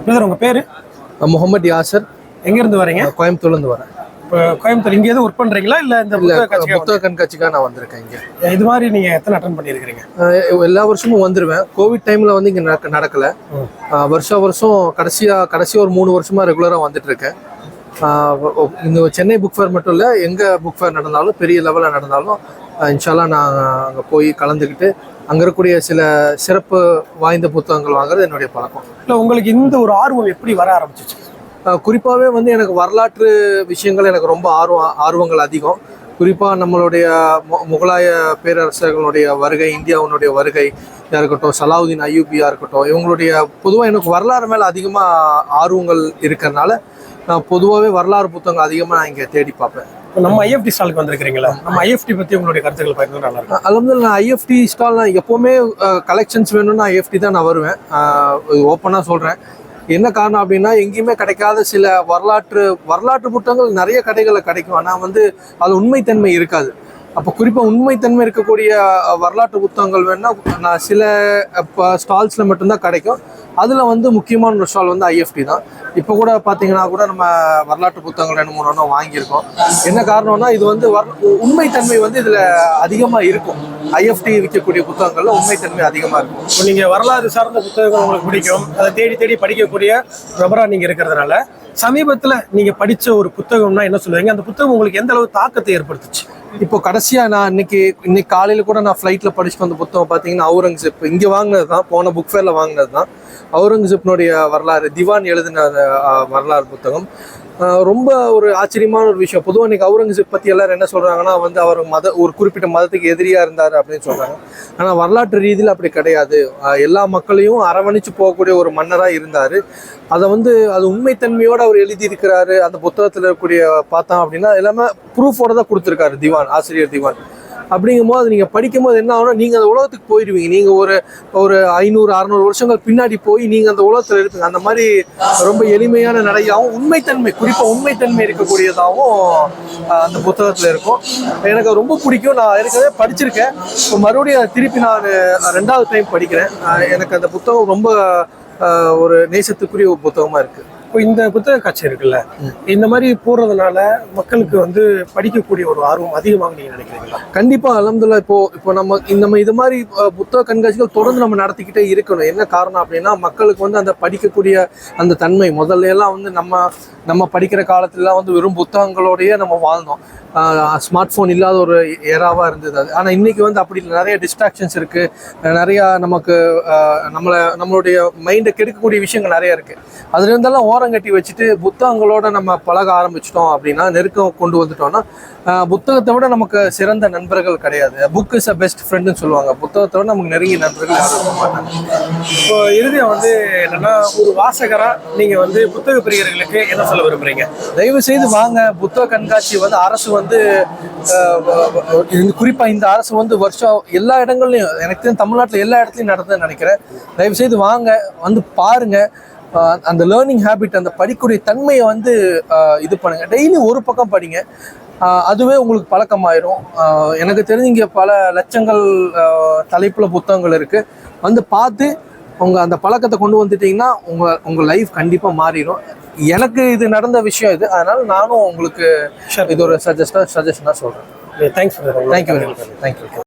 Brother உங்க பேரு? முகமது யாசர். எங்க இருந்து வரீங்க? கோயம்புத்தூர்ல இருந்து வரேன். இப்போ கோயம்புத்தூர் இங்கே எதுவும் ஒர்க் பண்றீங்களா இல்ல இந்த புத்தக கண்காட்சிக்காக நான் வந்திருக்கேன். இங்க இது மாதிரி நீங்க எத்தனை அட்டன் பண்ணியிருக்கீங்க? எல்லா வருஷமும் வந்துருவேன். கோவிட் டைம்ல வந்து இங்க நடக்கல. வருஷம் கடைசியா ஒரு 3 வருஷமா ரெகுலரா வந்துட்டு இருக்கேன். இந்த சென்னை புக் ஃபேர் மட்டும் இல்லை, எங்கே புக் ஃபேர் நடந்தாலும் பெரிய லெவலில் நடந்தாலும் இன்ஷால்லா நான் அங்கே போய் கலந்துக்கிட்டு அங்கே இருக்கக்கூடிய சில சிறப்பு வாய்ந்த புத்தகங்கள் வாங்குறது என்னுடைய பழக்கம். இல்லை, உங்களுக்கு இந்த ஒரு ஆர்வம் எப்படி வர ஆரம்பிச்சிச்சு? குறிப்பாகவே வந்து எனக்கு வரலாற்று விஷயங்கள் எனக்கு ரொம்ப ஆர்வங்கள் அதிகம். குறிப்பாக நம்மளுடைய முகலாய பேரரசர்களுடைய வருகை, இந்தியாவுடைய வருகையாக இருக்கட்டும், சலாவுதீன் அய்யூபியாக இருக்கட்டும், இவங்களுடைய பொதுவாக எனக்கு வரலாறு மேலே அதிகமாக ஆர்வங்கள் இருக்கிறதுனால நான் பொதுவாகவே வரலாறு புத்தகங்கள் அதிகமாக நான் இங்கே தேடி பார்ப்பேன். நம்ம ஐஎஃப்டி ஸ்டாலுக்கு வந்திருக்கிறீங்களா? நம்ம ஐஎஃப்டி பற்றி உங்களுடைய கருத்துக்கள் பகிர்ந்து நல்லா இருக்கும். அல்ஹம்துலில்லாஹ், நான் ஐஎஃப்டி ஸ்டால் நான் எப்போவுமே கலெக்ஷன்ஸ் வேணும்னா ஐஎஃப்டி தான் நான் வருவேன். ஓப்பனாக சொல்கிறேன். என்ன காரணம் அப்படின்னா, எங்கேயுமே கிடைக்காத சில வரலாற்று புத்தகங்கள் நிறைய கடைகளில் கிடைக்கும். ஆனால் வந்து அது உண்மைத்தன்மை இருக்காது. அப்போ குறிப்பாக உண்மைத்தன்மை இருக்கக்கூடிய வரலாற்று புத்தகங்கள் வேணால் நான் சில ஸ்டால்ஸில் மட்டும்தான் கிடைக்கும். அதில் வந்து முக்கியமான ஒரு ஸ்டால் வந்து ஐஎஃப்டி தான். இப்போ கூட பார்த்தீங்கன்னா கூட நம்ம வரலாற்று புத்தகங்கள் 2-3 வாங்கியிருக்கோம். என்ன காரணம்னா, இது வந்து உண்மைத்தன்மை வந்து இதில் அதிகமாக இருக்கும். ஐஎஃப்டி விற்கக்கூடிய புத்தகங்கள்ல உண்மைத்தன்மை அதிகமாக இருக்கும். இப்போ நீங்கள் வரலாறு சார்ந்த புத்தகங்கள் உங்களுக்கு பிடிக்கும், அதை தேடி படிக்கக்கூடிய நபராக நீங்கள் இருக்கிறதுனால, சமீபத்தில் நீங்கள் படித்த ஒரு புத்தகம்னா என்ன சொல்லுவீங்க? அந்த புத்தகம் உங்களுக்கு எந்த அளவு தாக்கத்தை ஏற்படுத்துச்சு? இப்போ கடைசியாக நான் இன்னைக்கு காலையில் கூட நான் ஃப்ளைட்டில் படிச்சுட்டு வந்த புத்தகம் பார்த்தீங்கன்னா அவுரங்கசீப். இங்கே வாங்கினது தான், போன புக் ஃபேரில் வாங்கினது தான். அவுரங்கசீப்னுடைய வரலாறு, திவான் எழுதின வரலாறு புத்தகம். ரொம்ப ஒரு ஆச்சரியமான ஒரு விஷயம். பொதுவாக இன்னைக்கு அவுரங்கசீப் பற்றி எல்லாரும் என்ன சொல்கிறாங்கன்னா, வந்து அவர் ஒரு குறிப்பிட்ட மதத்துக்கு எதிரியாக இருந்தார் அப்படின்னு சொல்கிறாங்க. ஆனால் வரலாற்று ரீதியில் அப்படி கிடையாது. எல்லா மக்களையும் அரவணைச்சு போகக்கூடிய ஒரு மன்னராக இருந்தார். அதை வந்து அது உண்மைத்தன்மையோடு அவர் எழுதியிருக்கிறாரு. அந்த புத்தகத்தில் இருக்கக்கூடிய பார்த்தோம் அப்படின்னா எல்லாமே ப்ரூஃபோட தான் கொடுத்துருக்காரு ஆசிரியர் திவான். அப்படிங்கும்போது அது நீங்கள் படிக்கும்போது என்ன ஆகும்னா, நீங்கள் அந்த உலகத்துக்கு போயிடுவீங்க. நீங்கள் ஒரு 500-600 வருஷங்கள் பின்னாடி போய் நீங்கள் அந்த உலகத்தில் இருப்பீங்க. அந்த மாதிரி ரொம்ப எளிமையான நடையாகவும் குறிப்பாக உண்மைத்தன்மை இருக்கக்கூடியதாகவும் அந்த புத்தகத்தில் இருக்கும். எனக்கு ரொம்ப பிடிக்கும். நான் ஏற்கனவே படிச்சிருக்கேன். இப்போ மறுபடியும் திருப்பி நான் 2வது டைம் படிக்கிறேன். எனக்கு அந்த புத்தகம் ரொம்ப ஒரு நேசத்துக்குரிய ஒரு புத்தகமாக இருக்குது. இப்போ இந்த புத்தக காட்சி இருக்குல்ல, இந்த மாதிரி போடுறதுனால மக்களுக்கு வந்து படிக்கக்கூடிய ஒரு ஆர்வம் அதிகமாக நீங்க நினைக்கிறீங்களா? கண்டிப்பா, அல்ஹம்துலில்லாஹ். இப்போ நம்ம இது மாதிரி புத்தக கண்காட்சிகள் தொடர்ந்து நம்ம நடத்திக்கிட்டே இருக்கணும். என்ன காரணம் அப்படின்னா, மக்களுக்கு வந்து அந்த படிக்கக்கூடிய அந்த தன்மை, முதல்ல எல்லாம் வந்து நம்ம படிக்கிற காலத்துலலாம் வந்து வெறும் புத்தகங்களோடையே நம்ம வாழ்ந்தோம். ஸ்மார்ட் ஃபோன் இல்லாத ஒரு ஏராவாக இருந்தது அது. ஆனால் இன்றைக்கி வந்து அப்படி நிறைய டிஸ்ட்ராக்ஷன்ஸ் இருக்குது. நிறையா நமக்கு நம்மளுடைய மைண்டை கெடுக்கக்கூடிய விஷயங்கள் நிறையா இருக்குது. அதுலேருந்தெல்லாம் ஓரங்கட்டி வச்சுட்டு புத்தகங்களோட நம்ம பழக ஆரம்பிச்சிட்டோம் அப்படின்னா, நெருக்கம் கொண்டு வந்துட்டோம்னா, புத்தகத்தை விட நமக்கு சிறந்த நண்பர்கள் கிடையாது. புக் இஸ் அ பெஸ்ட் ஃப்ரெண்டுன்னு சொல்லுவாங்க. புத்தகத்தை விட நமக்கு நெருங்கிய நண்பர்கள் யாரும் இருக்க மாட்டாங்க. இப்போ இறுதியாக வந்து என்னென்னா, ஒரு வாசகராக நீங்கள் வந்து புத்தக பிரியர்களுக்கு என்ன சொல்ல விரும்புகிறீங்க? தயவு செய்து வாங்க. புத்தக கண்காட்சி வந்து அரசு வந்து குறிப்பாக இந்த அரசு வந்து வருஷம் எல்லா இடங்கள்லையும், எனக்கு தமிழ்நாட்டில் எல்லா இடத்துலையும் நடந்ததுன்னு நினைக்கிறேன். தயவு செய்து வாங்க, வந்து பாருங்க. அந்த லேர்னிங் ஹேபிட், அந்த படிக்கக்கூடிய தன்மையை வந்து இது பண்ணுங்க. டெய்லி ஒரு பக்கம் படிங்க. அதுவே உங்களுக்கு பழக்கமாயிரும். எனக்கு தெரிஞ்சு இங்கே பல லட்சங்கள் தலைப்புல புத்தகங்கள் இருக்குது. வந்து பார்த்து அந்த பழக்கத்தை கொண்டு வந்துட்டீங்கன்னா உங்கள் லைஃப் கண்டிப்பாக மாறிடும். எனக்கு இது நடந்த விஷயம் இது. அதனால நானும் உங்களுக்கு இது ஒரு சஜஷனாக சொல்கிறேன். Thanks. Thank you very much. Thank you.